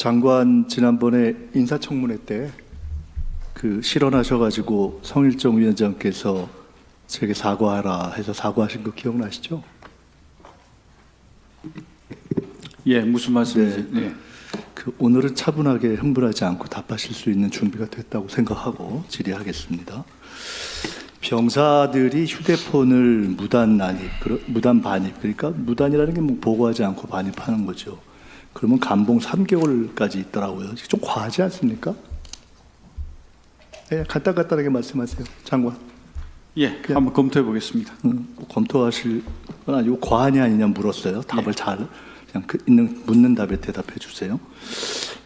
장관 지난번에 인사청문회 때 그 실언하셔가지고 성일종 위원장께서 제게 사과하라 해서 사과하신 거 기억나시죠? 예, 무슨 말씀이세요? 네. 네. 그 오늘은 차분하게 흥분하지 않고 답하실 수 있는 준비가 됐다고 생각하고 질의하겠습니다. 병사들이 휴대폰을 무단 반입, 그러니까 무단이라는 게 뭐 보고하지 않고 반입하는 거죠. 그러면 감봉 3개월까지 있더라고요. 좀 과하지 않습니까? 네, 간단하게 말씀하세요, 장관. 예, 한번 검토해 보겠습니다. 검토하실 건 아니고 과하냐 아니냐 물었어요. 답을 잘 그냥 있는 묻는 답에 대답해 주세요.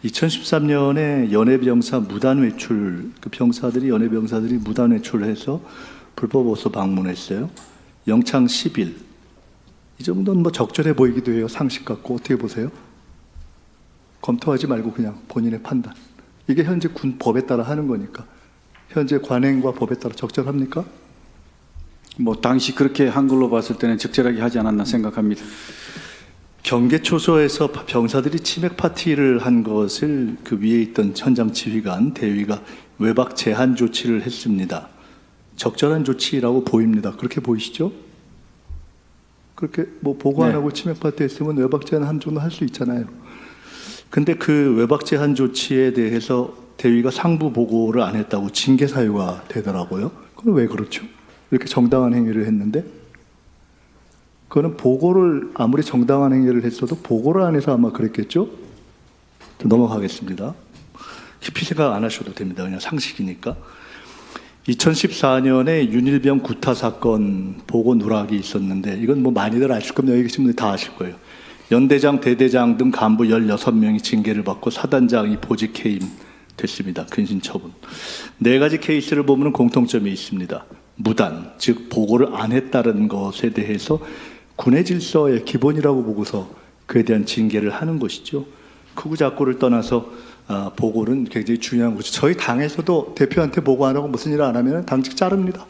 2013년에 연해병사 무단 외출, 그 병사들이 연해병사들이 무단 외출해서 불법호소 방문했어요. 영창 10일. 이 정도는 뭐 적절해 보이기도 해요. 상식 갖고 어떻게 보세요? 검토하지 말고 그냥 본인의 판단. 이게 현재 군 법에 따라 하는 거니까. 현재 관행과 법에 따라 적절합니까? 뭐 당시 그렇게 한 걸로 봤을 때는 적절하게 하지 않았나 생각합니다. 경계 초소에서 병사들이 치맥 파티를 한 것을 그 위에 있던 현장 지휘관 대위가 외박 제한 조치를 했습니다. 적절한 조치라고 보입니다. 그렇게 보이시죠? 그렇게 뭐 보고 안 하고 치맥 파티 했으면 외박 제한 한 정도 할 수 있잖아요. 근데 그 외박 제한 조치에 대해서 대위가 상부 보고를 안 했다고 징계 사유가 되더라고요. 그건 왜 그렇죠? 이렇게 정당한 행위를 했는데 그거는 보고를 아무리 정당한 행위를 했어도 보고를 안 해서 아마 그랬겠죠? 넘어가겠습니다. 깊이 생각 안 하셔도 됩니다. 그냥 상식이니까. 2014년에 윤일병 구타 사건 보고 누락이 있었는데 이건 뭐 많이들 아실 겁니다. 여기 계신 분들 다 아실 거예요. 연대장, 대대장 등 간부 16명이 징계를 받고 사단장이 보직 해임 됐습니다. 근신 처분. 4가지 케이스를 보면 공통점이 있습니다. 무단, 즉 보고를 안 했다는 것에 대해서 군의 질서의 기본이라고 보고서 그에 대한 징계를 하는 것이죠. 크고 작고를 떠나서 보고는 굉장히 중요한 거죠. 저희 당에서도 대표한테 보고 안 하고 무슨 일을 안 하면 당직 자릅니다.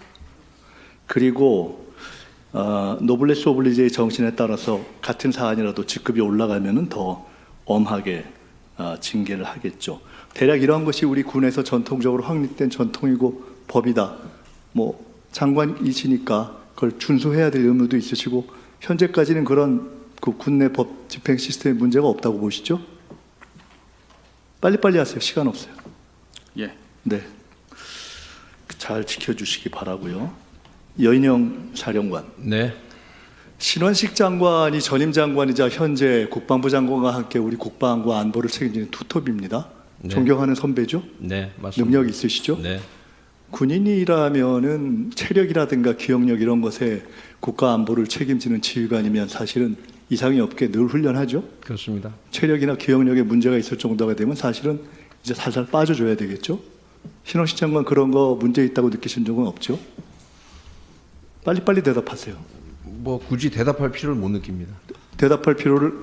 그리고 노블레스 오블리제의 정신에 따라서 같은 사안이라도 직급이 올라가면 더 엄하게 징계를 하겠죠. 대략 이러한 것이 우리 군에서 전통적으로 확립된 전통이고 법이다. 뭐 장관이시니까 그걸 준수해야 될 의무도 있으시고 현재까지는 그런 그 군내 법 집행 시스템에 문제가 없다고 보시죠? 빨리빨리 하세요. 시간 없어요. 예. 네. 잘 지켜주시기 바라고요. 여인영 사령관. 네. 신원식 장관이 전임 장관이자 현재 국방부 장관과 함께 우리 국방과 안보를 책임지는 투톱입니다. 네. 존경하는 선배죠? 네, 맞습니다. 능력 있으시죠? 네. 군인이라면은 체력이라든가 기억력 이런 것에 국가 안보를 책임지는 지휘관이면 사실은 이상이 없게 늘 훈련하죠. 그렇습니다. 체력이나 기억력에 문제가 있을 정도가 되면 사실은 이제 살살 빠져줘야 되겠죠. 신원식 장관 그런 거 문제 있다고 느끼신 적은 없죠? 빨리빨리 대답하세요. 뭐 굳이 대답할 필요를 못 느낍니다. 대답할 필요를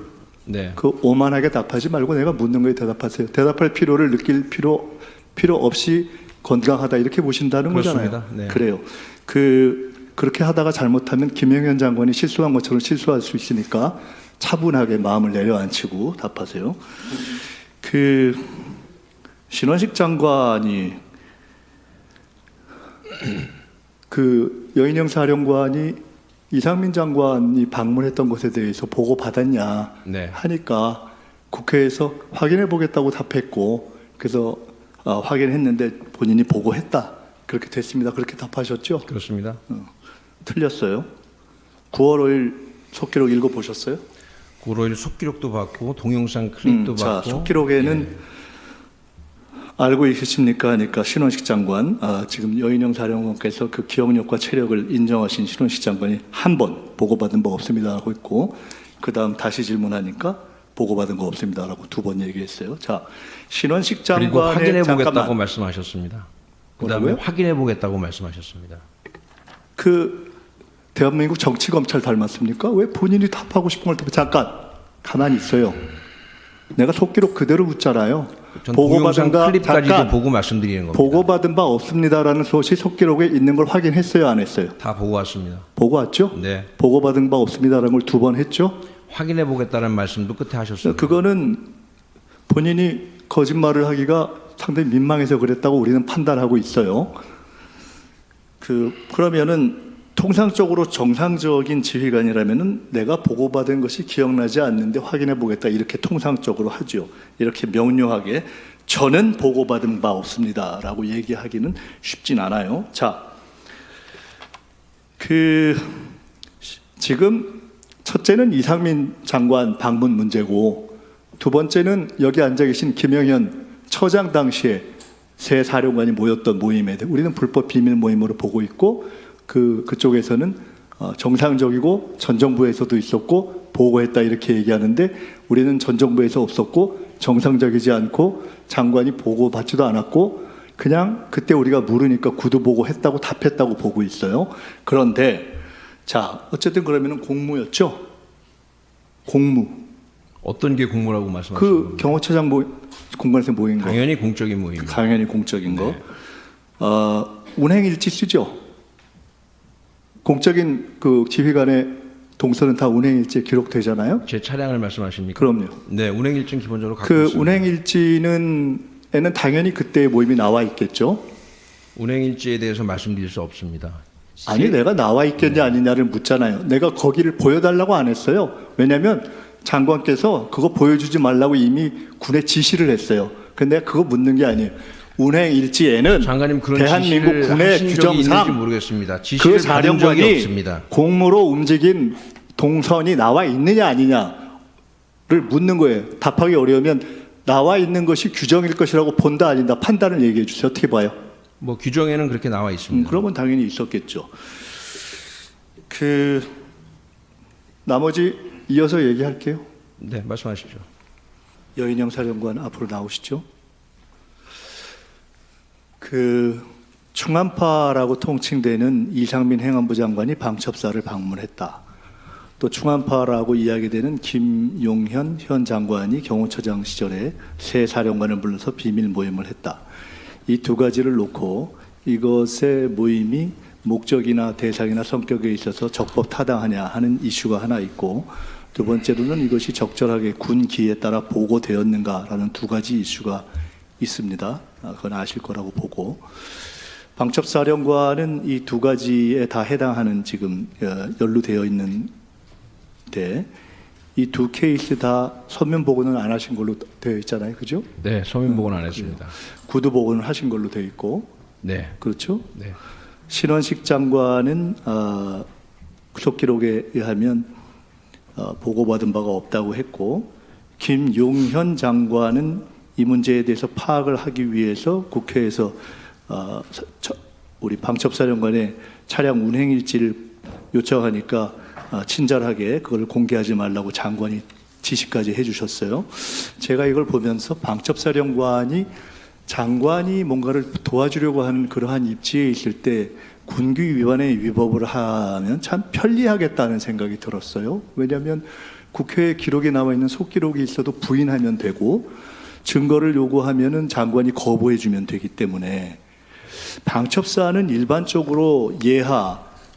네. 그 오만하게 답하지 말고 내가 묻는 거에 대답하세요. 대답할 필요를 느낄 필요 없이 건강하다 이렇게 보신다는 그렇습니다. 거잖아요. 네. 그래요. 그렇게 하다가 잘못하면 김영현 장관이 실수한 것처럼 실수할 수 있으니까 차분하게 마음을 내려앉히고 답하세요. 그 신원식 장관이 그 여인영 사령관이 이상민 장관이 방문했던 것에 대해서 보고 받았냐 네. 하니까 국회에서 확인해 보겠다고 답했고 그래서 확인했는데 본인이 보고했다 그렇게 됐습니다. 그렇게 답하셨죠? 그렇습니다. 틀렸어요. 9월 5일 속기록 읽어보셨어요? 9월 5일 속기록도 받고 동영상 클립도 자, 받고. 속기록에는 알고 계십니까? 하니까 신원식 장관, 지금 여인영 사령관께서 그 기억력과 체력을 인정하신 신원식 장관이 한 번 보고받은 바 없습니다라고 했고 그 다음 다시 질문하니까 보고받은 거 없습니다라고 2번 얘기했어요. 자, 신원식 장관의 그리고 확인해 보겠다고 잠깐만. 말씀하셨습니다. 그다음에 뭐라고요? 확인해 보겠다고 말씀하셨습니다. 그 대한민국 정치검찰 닮았습니까? 왜 본인이 답하고 싶은 걸 답해? 잠깐 가만히 있어요. 내가 속기록 그대로 묻잖아요. 전 동영상 클립까지도 잠깐 보고 말씀드리는 겁니다. 보고받은 바 없습니다라는 소식 속기록에 있는 걸 확인했어요, 안 했어요? 다 보고 왔습니다. 보고 왔죠? 네. 보고받은 바 없습니다라는 걸 2번 했죠? 확인해 보겠다는 말씀도 끝에 하셨습니다. 그거는 본인이 거짓말을 하기가 상당히 민망해서 그랬다고 우리는 판단하고 있어요. 그러면은 통상적으로 정상적인 지휘관이라면은 내가 보고받은 것이 기억나지 않는데 확인해 보겠다 이렇게 통상적으로 하죠. 이렇게 명료하게 저는 보고받은 바 없습니다라고 얘기하기는 쉽진 않아요. 자, 지금 첫째는 이상민 장관 방문 문제고 두 번째는 여기 앉아 계신 김영현 처장 당시에 새 사령관이 모였던 모임에 대해 우리는 불법 비밀 모임으로 보고 있고 그쪽에서는 정상적이고 전 정부에서도 있었고 보고했다 이렇게 얘기하는데 우리는 전 정부에서 없었고 정상적이지 않고 장관이 보고받지도 않았고 그냥 그때 우리가 물으니까 구두 보고했다고 답했다고 보고 있어요. 그런데 자 어쨌든 그러면은 공무였죠. 공무. 어떤 게 공무라고 말씀하시는 그 겁니까? 경호처장 공간에서 모인 거. 당연히 공적인 모임입니다. 당연히 공적인 거. 운행일지 쓰죠. 공적인 그 지휘관의 동선은 다 운행일지에 기록되잖아요. 제 차량을 말씀하십니까? 그럼요. 네, 운행일증 기본적으로 갖고 그 있습니다. 운행일지에는 당연히 그때의 모임이 나와 있겠죠. 운행일지에 대해서 말씀드릴 수 없습니다. 아니 내가 나와 있겠냐 아니냐를 묻잖아요. 내가 거기를 보여달라고 안 했어요. 왜냐하면 장관께서 그거 보여주지 말라고 이미 군에 지시를 했어요. 근데 그거 묻는 게 아니에요. 운행일지에는 장관님 그런 대한민국 지시를 군의 하신 적이 있는지 규정상 모르겠습니다. 그 지시를 받은 적이 사령관이 없습니다. 공무로 움직인 동선이 나와 있느냐 아니냐를 묻는 거예요. 답하기 어려우면 나와 있는 것이 규정일 것이라고 본다 아니다 판단을 얘기해 주세요. 어떻게 봐요? 뭐 규정에는 그렇게 나와 있습니다. 그러면 당연히 있었겠죠. 나머지 이어서 얘기할게요. 네, 말씀하십시오. 여인영 사령관 앞으로 나오시죠. 충안파라고 통칭되는 이상민 행안부 장관이 방첩사를 방문했다. 또 충안파라고 이야기되는 김용현 현 장관이 경호처장 시절에 새 사령관을 불러서 비밀 모임을 했다. 이 두 가지를 놓고 이것의 모임이 목적이나 대상이나 성격에 있어서 적법 타당하냐 하는 이슈가 하나 있고 두 번째로는 이것이 적절하게 군 기에 따라 보고되었는가라는 두 가지 이슈가 있습니다. 그건 아실 거라고 보고 방첩사령관은 이 두 가지에 다 해당하는 지금 연루되어 있는데 이 두 케이스 다 서면 보고는 안 하신 걸로 되어 있잖아요, 그죠? 네, 서면 보고는 안 했습니다. 구두 보고는 하신 걸로 되어 있고, 네, 그렇죠? 네. 신원식 장관은 구속 기록에 의하면 보고받은 바가 없다고 했고, 김용현 장관은 이 문제에 대해서 파악을 하기 위해서 국회에서 우리 방첩사령관의 차량 운행일지를 요청하니까 친절하게 그걸 공개하지 말라고 장관이 지시까지 해주셨어요. 제가 이걸 보면서 방첩사령관이 장관이 뭔가를 도와주려고 하는 그러한 입지에 있을 때 군규 위반의 위법을 하면 참 편리하겠다는 생각이 들었어요. 왜냐하면 국회에 기록에 나와 있는 속기록이 있어도 부인하면 되고 증거를 요구하면은 장관이 거부해주면 되기 때문에 방첩사는 일반적으로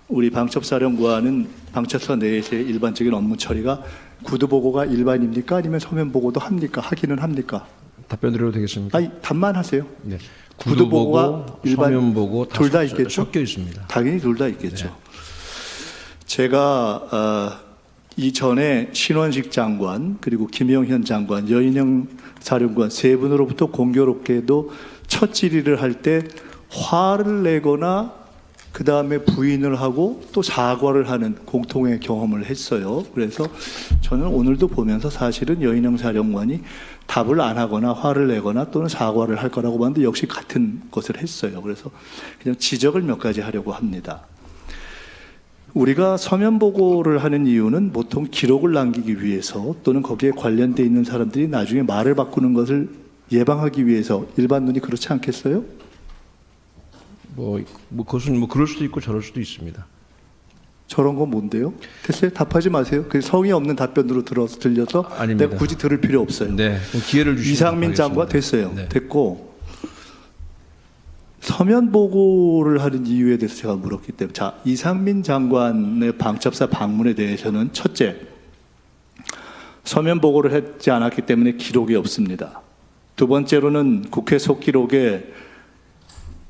우리 방첩사령관은 방첩사 내에서의 일반적인 업무 처리가 구두 보고가 일반입니까? 아니면 서면 보고도 합니까? 하기는 합니까? 답변 드려도 되겠습니까? 아니 답만 하세요. 네. 구두 보고가 일반 서면 보고 둘 다 있겠죠? 섞여 있습니다. 당연히 둘 다 있겠죠. 네. 제가 이전에 신원식 장관 그리고 김영현 장관, 여인영 사령관 세 분으로부터 공교롭게도 첫 질의를 할 때 화를 내거나 그 다음에 부인을 하고 또 사과를 하는 공통의 경험을 했어요. 그래서 저는 오늘도 보면서 사실은 여인영 사령관이 답을 안 하거나 화를 내거나 또는 사과를 할 거라고 봤는데 역시 같은 것을 했어요. 그래서 그냥 지적을 몇 가지 하려고 합니다. 우리가 서면 보고를 하는 이유는 보통 기록을 남기기 위해서 또는 거기에 관련돼 있는 사람들이 나중에 말을 바꾸는 것을 예방하기 위해서 일반 눈이 그렇지 않겠어요? 그것은 그럴 수도 있고 저럴 수도 있습니다. 저런 건 뭔데요? 됐어요? 답하지 마세요. 그 성의 없는 답변으로 들려서 아닙니다. 내가 굳이 들을 필요 없어요. 네, 그럼 기회를 주시면 이상민 답하겠습니다. 장관 됐어요. 네. 됐고 서면 보고를 하는 이유에 대해서 제가 물었기 때문에 자 이상민 장관의 방첩사 방문에 대해서는 첫째 서면 보고를 하지 않았기 때문에 기록이 없습니다. 두 번째로는 국회 속기록에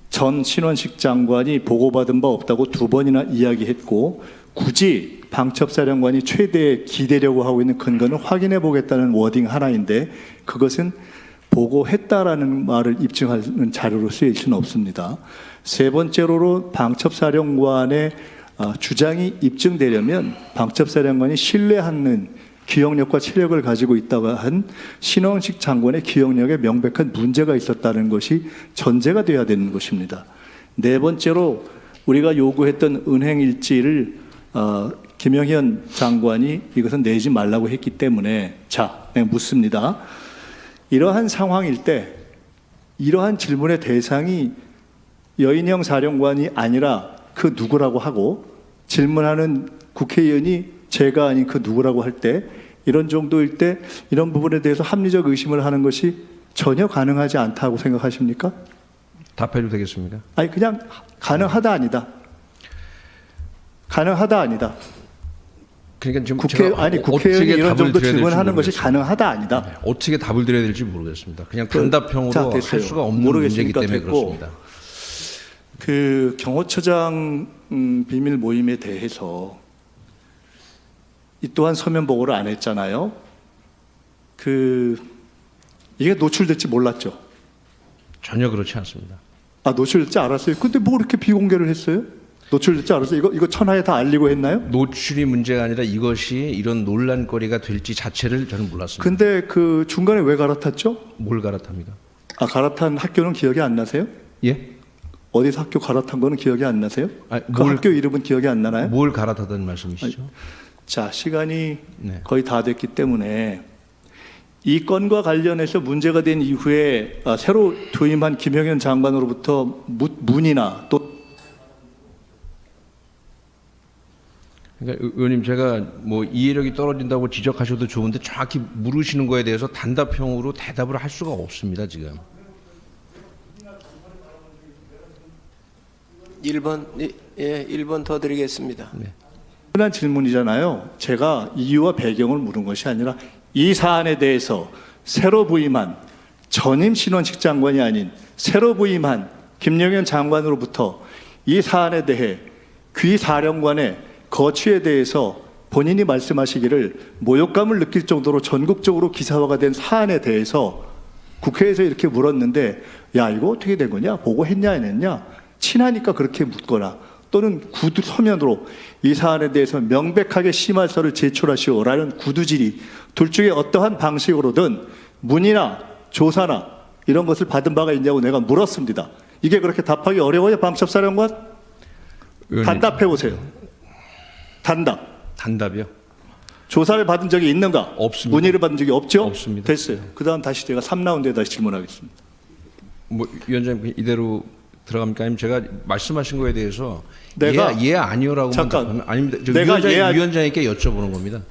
전 신원식 장관이 보고받은 바 없다고 두 번이나 이야기했고 굳이 방첩사령관이 최대의 기대려고 하고 있는 근거는 확인해 보겠다는 워딩 하나인데 그것은 보고했다라는 말을 입증하는 자료로 쓰일 수는 없습니다. 세 번째로 방첩사령관의 주장이 입증되려면 방첩사령관이 신뢰하는 기억력과 체력을 가지고 있다고 한 신원식 장관의 기억력에 명백한 문제가 있었다는 것이 전제가 되어야 되는 것입니다. 네 번째로 우리가 요구했던 은행 일지를 김영현 장관이 이것은 내지 말라고 했기 때문에 자, 내가 묻습니다. 이러한 상황일 때 이러한 질문의 대상이 여인영 사령관이 아니라 그 누구라고 하고 질문하는 국회의원이 제가 아닌 그 누구라고 할 때 이런 정도일 때 이런 부분에 대해서 합리적 의심을 하는 것이 전혀 가능하지 않다고 생각하십니까? 답해도 되겠습니까? 아니 그냥 가능하다 아니다. 가능하다 아니다. 그러니까 지금 제가 국회의원이 어떻게 이런 답을 정도 드려야 질문하는 될지 것이 가능하다 아니다. 네, 어떻게 답을 드려야 될지 모르겠습니다. 그냥 단답형으로 자, 할 됐어요. 수가 없는 문제이기 모르겠으니까 때문에 됐고. 그렇습니다. 그 경호처장 비밀 모임에 대해서 이 또한 서면 보고를 안 했잖아요. 이게 노출될지 몰랐죠. 전혀 그렇지 않습니다. 아 노출될지 알았어요. 근데 뭐 그렇게 비공개를 했어요? 노출될지 알았어요. 이거 천하에 다 알리고 했나요? 노출이 문제가 아니라 이것이 이런 논란거리가 될지 자체를 저는 몰랐습니다. 근데 그 중간에 왜 갈아탔죠? 뭘 갈아탑니까? 아 갈아탄 학교는 기억이 안 나세요? 예? 어디서 학교 갈아탄 거는 기억이 안 나세요? 아니, 그 학교 이름은 기억이 안 나나요? 뭘 갈아타던 말씀이시죠? 자, 시간이 네. 거의 다 됐기 때문에 이 건과 관련해서 문제가 된 이후에 새로 퇴임한 김영현 장관으로부터 문의나 또 그러니까 의원님 제가 뭐 이해력이 떨어진다고 지적하셔도 좋은데 정확히 물으시는 거에 대해서 단답형으로 대답을 할 수가 없습니다 지금. 1번, 예, 1번 더 드리겠습니다. 흔한 질문이잖아요. 제가 이유와 배경을 물은 것이 아니라 이 사안에 대해서 새로 부임한 전임 신원식 장관이 아닌 새로 부임한 김영현 장관으로부터 이 사안에 대해 귀 사령관의 거취에 대해서 본인이 말씀하시기를 모욕감을 느낄 정도로 전국적으로 기사화가 된 사안에 대해서 국회에서 이렇게 물었는데 야 이거 어떻게 된 거냐? 보고했냐 안 했냐? 친하니까 그렇게 묻거나 또는 구두 서면으로 이 사안에 대해서 명백하게 심할서를 제출하시오라는 구두질의 둘 중에 어떠한 방식으로든 문의나 조사나 이런 것을 받은 바가 있냐고 내가 물었습니다. 이게 그렇게 답하기 어려워요, 방첩사령관? 의원님. 단답해 보세요. 단답이요? 조사를 받은 적이 있는가? 없습니다. 문의를 받은 적이 없죠? 없습니다. 됐어요. 그다음 다시 제가 3라운드에 다시 질문하겠습니다. 뭐 위원장님 이대로 들어갑니까? 아니면 제가 말씀하신 거에 대해서 내가- 예 아니요라고만 잠깐. 답하면 아닙니다. 저 내가 위원장님께 여쭤보는 겁니다.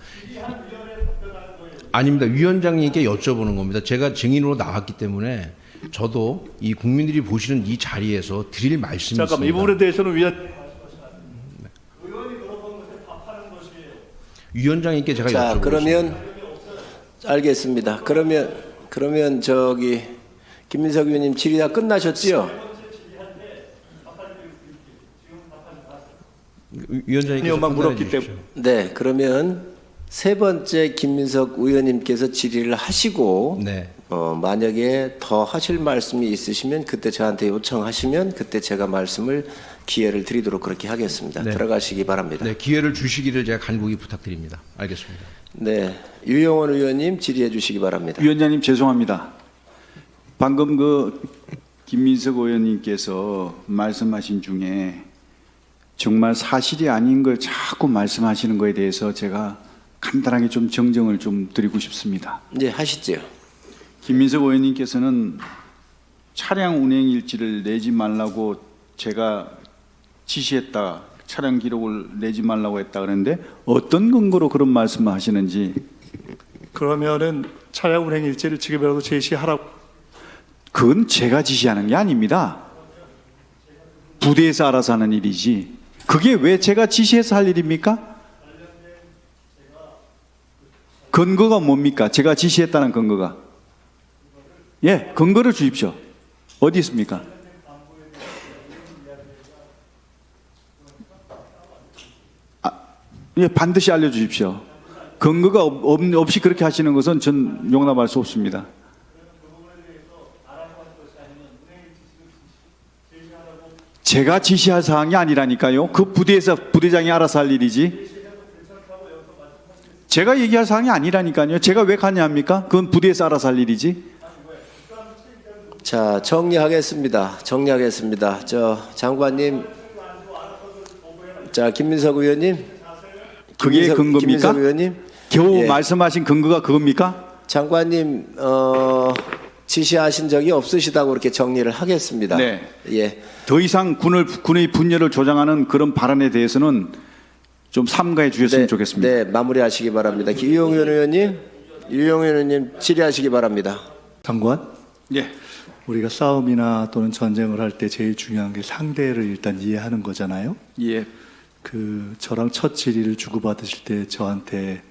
아닙니다. 위원장님께 여쭤보는 겁니다. 제가 증인으로 나왔기 때문에 저도 이 국민들이 보시는 이 자리에서 드릴 말씀이 잠깐만 이 있습니다. 부분에 대해서는 위원장님께 제가 자, 여쭤보겠습니다. 그러면 알겠습니다. 그러면 저기 김민석 의원님 질의 다 끝나셨지요? 위원장님께서 막 물었기 판단해 주십시오. 네, 그러면 세 번째 김민석 의원님께서 질의를 하시고 네. 만약에 더 하실 말씀이 있으시면 그때 저한테 요청하시면 그때 제가 말씀을 기회를 드리도록 그렇게 하겠습니다. 네. 들어가시기 바랍니다. 네, 기회를 주시기를 제가 간곡히 부탁드립니다. 알겠습니다. 네, 유영원 의원님 질의해 주시기 바랍니다. 위원장님 죄송합니다. 방금 그 김민석 의원님께서 말씀하신 중에 정말 사실이 아닌 걸 자꾸 말씀하시는 거에 대해서 제가 간단하게 좀 정정을 좀 드리고 싶습니다. 네, 하시죠. 김민석 의원님께서는 차량 운행 일지를 내지 말라고 제가 지시했다, 차량 기록을 내지 말라고 했다 그러는데 어떤 근거로 그런 말씀을 하시는지. 그러면은 차량 운행 일지를 지금이라도 제시하라고. 그건 제가 지시하는 게 아닙니다. 부대에서 알아서 하는 일이지. 그게 왜 제가 지시해서 할 일입니까? 근거가 뭡니까? 제가 지시했다는 근거가. 예, 근거를 주십시오. 어디 있습니까? 예, 반드시 알려주십시오. 근거가 없이 그렇게 하시는 것은 전 용납할 수 없습니다. 제가 지시할 사항이 아니라니까요. 그 부대에서 부대장이 알아서 할 일이지. 제가 얘기할 사항이 아니라니까요. 제가 왜 가냐합니까? 그건 부대에서 알아서 할 일이지. 자, 정리하겠습니다. 저 장관님, 자 김민석 의원님, 그게 근거입니까? 김민석 의원님, 겨우 예. 말씀하신 근거가 그겁니까? 장관님 지시하신 적이 없으시다고 이렇게 정리를 하겠습니다. 네. 예. 더 이상 군의 분열을 조장하는 그런 발언에 대해서는 좀 삼가해 주셨으면 좋겠습니다. 네, 마무리하시기 바랍니다. 유영현 의원님 질의하시기 바랍니다. 장관, 예. 우리가 싸움이나 또는 전쟁을 할 때 제일 중요한 게 상대를 일단 이해하는 거잖아요. 예. 저랑 첫 질의를 주고받으실 때 저한테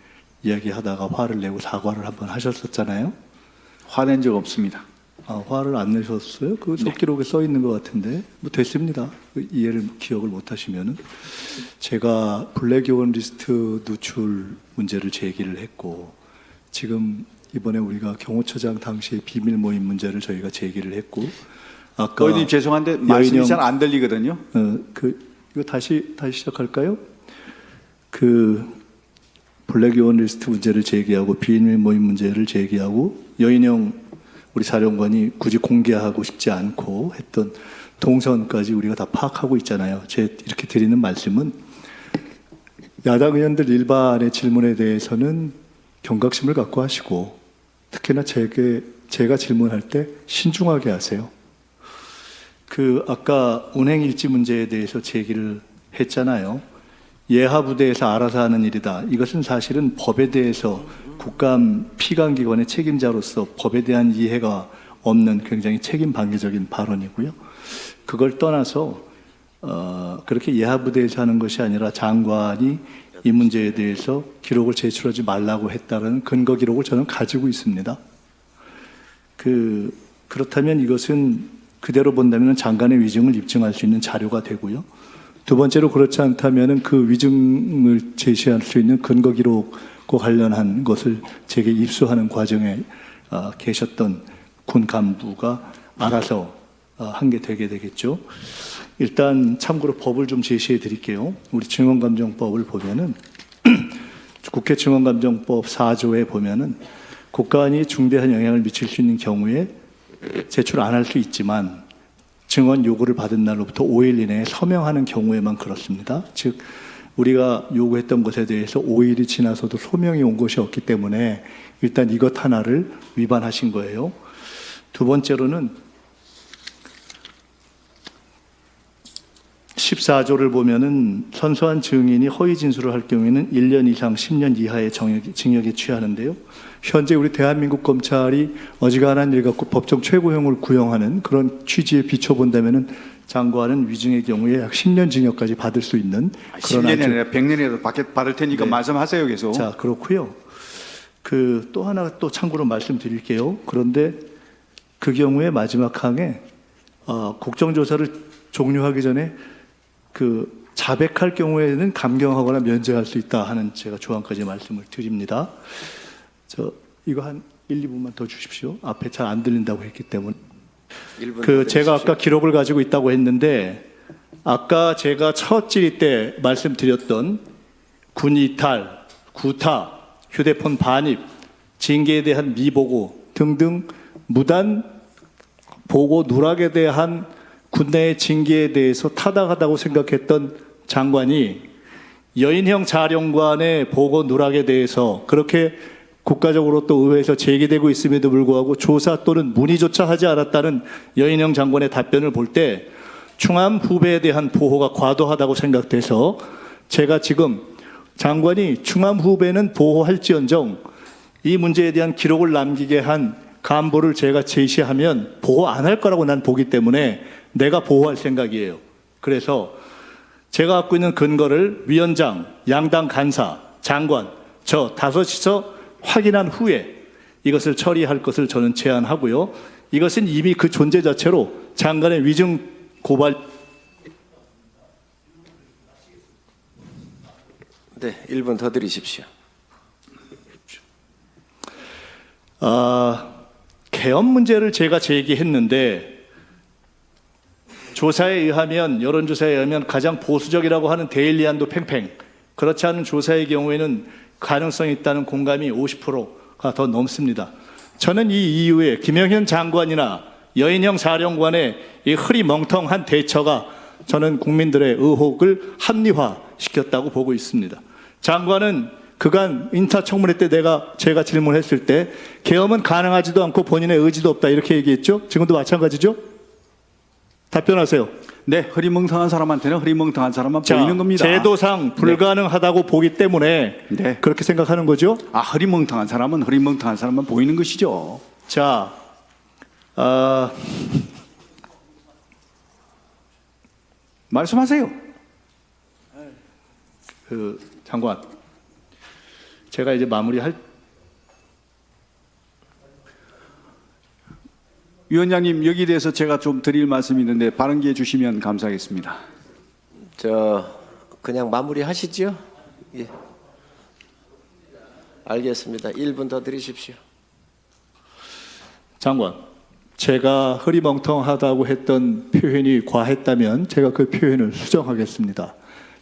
이야기하다가 화를 내고 사과를 한번 하셨었잖아요. 화낸 적 없습니다. 화를 안 내셨어요? 그 속기록에 써 있는 것 같은데 뭐 됐습니다. 기억을 못 하시면은 제가 블랙요원 리스트 누출 문제를 제기를 했고 지금 이번에 우리가 경호처장 당시의 비밀 모임 문제를 저희가 제기를 했고 아까 의원님 죄송한데 말씀이 잘 안 들리거든요. 이거 다시 시작할까요? 블랙요원 리스트 문제를 제기하고 비밀 모임 문제를 제기하고 여인영 우리 사령관이 굳이 공개하고 싶지 않고 했던 동선까지 우리가 다 파악하고 있잖아요. 이렇게 드리는 말씀은 야당 의원들 일반의 질문에 대해서는 경각심을 갖고 하시고 특히나 제가 질문할 때 신중하게 하세요. 아까 운행일지 문제에 대해서 제기를 했잖아요. 예하부대에서 알아서 하는 일이다. 이것은 사실은 법에 대해서 국감 피감기관의 책임자로서 법에 대한 이해가 없는 굉장히 책임 방해적인 발언이고요. 그걸 떠나서 그렇게 예하부대에서 하는 것이 아니라 장관이 이 문제에 대해서 기록을 제출하지 말라고 했다는 근거 기록을 저는 가지고 있습니다. 그렇다면 이것은 그대로 본다면 장관의 위증을 입증할 수 있는 자료가 되고요. 두 번째로 그렇지 않다면 그 위증을 제시할 수 있는 근거 기록과 관련한 것을 제게 입수하는 과정에 계셨던 군 간부가 알아서 한 게 되게 되겠죠. 일단 참고로 법을 좀 제시해 드릴게요. 우리 증언감정법을 보면은 국회 증언감정법 4조에 보면은 국가안위에 중대한 영향을 미칠 수 있는 경우에 제출 안 할 수 있지만 증언 요구를 받은 날로부터 5일 이내에 서명하는 경우에만 그렇습니다. 즉 우리가 요구했던 것에 대해서 5일이 지나서도 소명이 온 것이 없기 때문에 일단 이것 하나를 위반하신 거예요. 두 번째로는 14조를 보면은 선서한 증인이 허위 진술을 할 경우에는 1년 이상 10년 이하의 징역에 취하는데요. 현재 우리 대한민국 검찰이 어지간한 일 갖고 법정 최고형을 구형하는 그런 취지에 비춰본다면은 장관은 위증의 경우에 약 10년 징역까지 받을 수 있는 그런 10년이 아니라 100년이라도 받을 테니까 네. 말씀하세요 계속. 자, 그렇고요. 또 하나 또 참고로 말씀드릴게요. 그런데 그 경우에 마지막 항에 국정조사를 종료하기 전에 자백할 경우에는 감경하거나 면제할 수 있다 하는 제가 조항까지 말씀을 드립니다. 이거 한 1, 2분만 더 주십시오. 앞에 잘 안 들린다고 했기 때문에. 제가 아까 기록을 가지고 있다고 했는데 아까 제가 첫 질의 때 말씀드렸던 군 이탈, 구타, 휴대폰 반입, 징계에 대한 미보고 등등 무단 보고 누락에 대한 군내의 징계에 대해서 타당하다고 생각했던 장관이 여인형 자령관의 보고 누락에 대해서 그렇게 국가적으로 또 의회에서 제기되고 있음에도 불구하고 조사 또는 문의조차 하지 않았다는 여인형 장관의 답변을 볼 때 충암 후배에 대한 보호가 과도하다고 생각돼서 제가 지금 장관이 충암 후배는 보호할지언정 이 문제에 대한 기록을 남기게 한 간부를 제가 제시하면 보호 안 할 거라고 난 보기 때문에 내가 보호할 생각이에요. 그래서 제가 갖고 있는 근거를 위원장, 양당 간사, 장관 저 다섯이서 확인한 후에 이것을 처리할 것을 저는 제안하고요. 이것은 이미 그 존재 자체로 장관의 위증 고발. 네, 1분 더 드리십시오. 계엄 문제를 제가 제기했는데 조사에 의하면, 여론조사에 의하면 가장 보수적이라고 하는 데일리안도 팽팽, 그렇지 않은 조사의 경우에는 가능성이 있다는 공감이 50%가 더 넘습니다. 저는 이 이후에 김영현 장관이나 여인형 사령관의 이 흐리멍텅한 대처가 저는 국민들의 의혹을 합리화시켰다고 보고 있습니다. 장관은 그간 인사청문회 때 제가 질문했을 때 계엄은 가능하지도 않고 본인의 의지도 없다 이렇게 얘기했죠. 지금도 마찬가지죠. 답변하세요. 네, 흐리멍텅한 사람한테는 흐리멍텅한 사람만 보이는 겁니다. 제도상 불가능하다고 보기 때문에 네. 그렇게 생각하는 거죠. 흐리멍텅한 사람은 흐리멍텅한 사람만 보이는 것이죠. 자, 말씀하세요. 장관, 제가 이제 마무리할. 위원장님, 여기에 대해서 제가 좀 드릴 말씀이 있는데 발언기회 주시면 감사하겠습니다. 그냥 마무리하시죠? 예. 알겠습니다. 1분 더 드리십시오. 장관, 제가 흐리멍텅하다고 했던 표현이 과했다면 제가 그 표현을 수정하겠습니다.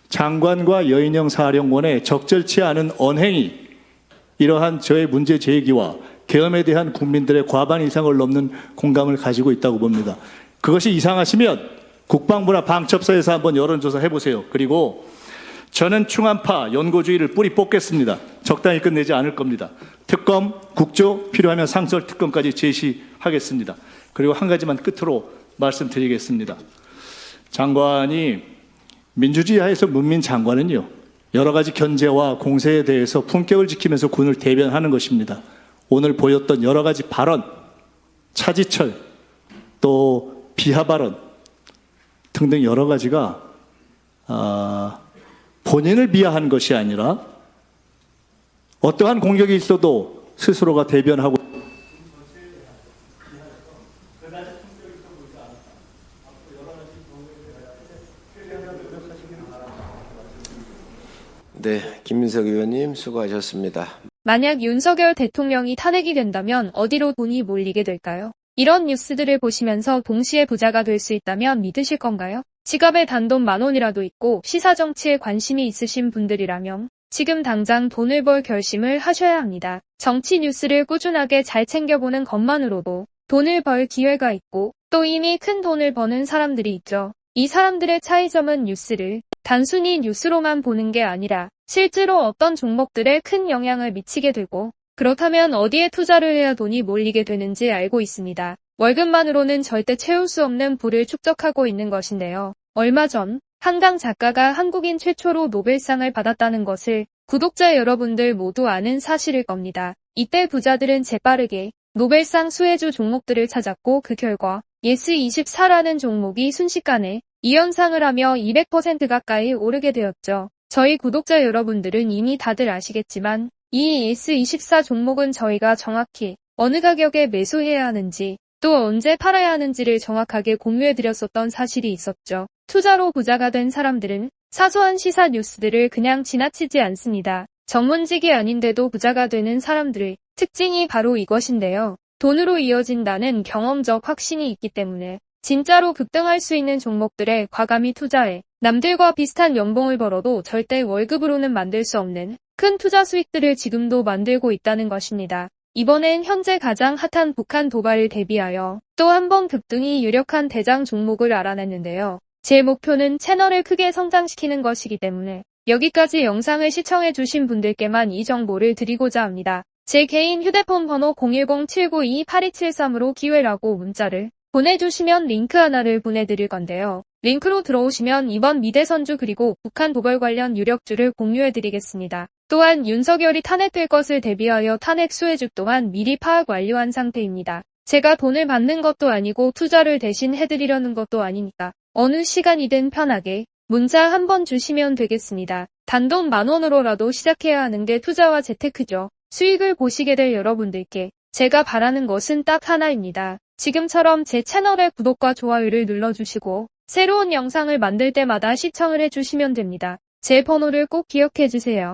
장관과 여인형 사령관의 적절치 않은 언행이 이러한 저의 문제 제기와 계엄에 대한 국민들의 과반 이상을 넘는 공감을 가지고 있다고 봅니다. 그것이 이상하시면 국방부나 방첩사에서 한번 여론조사 해보세요. 그리고 저는 충암파 연고주의를 뿌리 뽑겠습니다. 적당히 끝내지 않을 겁니다. 특검, 국조, 필요하면 상설 특검까지 제시하겠습니다. 그리고 한 가지만 끝으로 말씀드리겠습니다. 장관이 민주주의 하에서 문민 장관은요, 여러 가지 견제와 공세에 대해서 품격을 지키면서 군을 대변하는 것입니다. 오늘 보였던 여러 가지 발언, 차지철, 또 비하 발언 등등 여러 가지가 본인을 비하한 것이 아니라 어떠한 공격이 있어도 스스로가 대변하고 네, 김민석 의원님 수고하셨습니다. 만약 윤석열 대통령이 탄핵이 된다면 어디로 돈이 몰리게 될까요? 이런 뉴스들을 보시면서 동시에 부자가 될 수 있다면 믿으실 건가요? 지갑에 단돈 10,000원이라도 있고 시사 정치에 관심이 있으신 분들이라면 지금 당장 돈을 벌 결심을 하셔야 합니다. 정치 뉴스를 꾸준하게 잘 챙겨보는 것만으로도 돈을 벌 기회가 있고 또 이미 큰 돈을 버는 사람들이 있죠. 이 사람들의 차이점은 뉴스를 단순히 뉴스로만 보는 게 아니라 실제로 어떤 종목들에 큰 영향을 미치게 되고 그렇다면 어디에 투자를 해야 돈이 몰리게 되는지 알고 있습니다. 월급만으로는 절대 채울 수 없는 부를 축적하고 있는 것인데요. 얼마 전 한강 작가가 한국인 최초로 노벨상을 받았다는 것을 구독자 여러분들 모두 아는 사실일 겁니다. 이때 부자들은 재빠르게 노벨상 수혜주 종목들을 찾았고 그 결과 예스24라는 종목이 순식간에 2연상을 하며 200% 가까이 오르게 되었죠. 저희 구독자 여러분들은 이미 다들 아시겠지만 이 예스24 종목은 저희가 정확히 어느 가격에 매수해야 하는지 또 언제 팔아야 하는지를 정확하게 공유해드렸었던 사실이 있었죠. 투자로 부자가 된 사람들은 사소한 시사 뉴스들을 그냥 지나치지 않습니다. 전문직이 아닌데도 부자가 되는 사람들의 특징이 바로 이것인데요. 돈으로 이어진다는 경험적 확신이 있기 때문에 진짜로 급등할 수 있는 종목들에 과감히 투자해 남들과 비슷한 연봉을 벌어도 절대 월급으로는 만들 수 없는 큰 투자 수익들을 지금도 만들고 있다는 것입니다. 이번엔 현재 가장 핫한 북한 도발을 대비하여 또 한 번 급등이 유력한 대장 종목을 알아냈는데요. 제 목표는 채널을 크게 성장시키는 것이기 때문에 여기까지 영상을 시청해주신 분들께만 이 정보를 드리고자 합니다. 제 개인 휴대폰 번호 010-792-8273으로 기회라고 문자를 보내주시면 링크 하나를 보내드릴 건데요. 링크로 들어오시면 이번 미대선주 그리고 북한 도발 관련 유력주를 공유해드리겠습니다. 또한 윤석열이 탄핵될 것을 대비하여 탄핵 수혜주 또한 미리 파악 완료한 상태입니다. 제가 돈을 받는 것도 아니고 투자를 대신 해드리려는 것도 아니니까 어느 시간이든 편하게 문자 한번 주시면 되겠습니다. 단돈 10,000원으로라도 시작해야 하는 게 투자와 재테크죠. 수익을 보시게 될 여러분들께 제가 바라는 것은 딱 하나입니다. 지금처럼 제 채널의 구독과 좋아요를 눌러주시고 새로운 영상을 만들 때마다 시청을 해주시면 됩니다. 제 번호를 꼭 기억해주세요.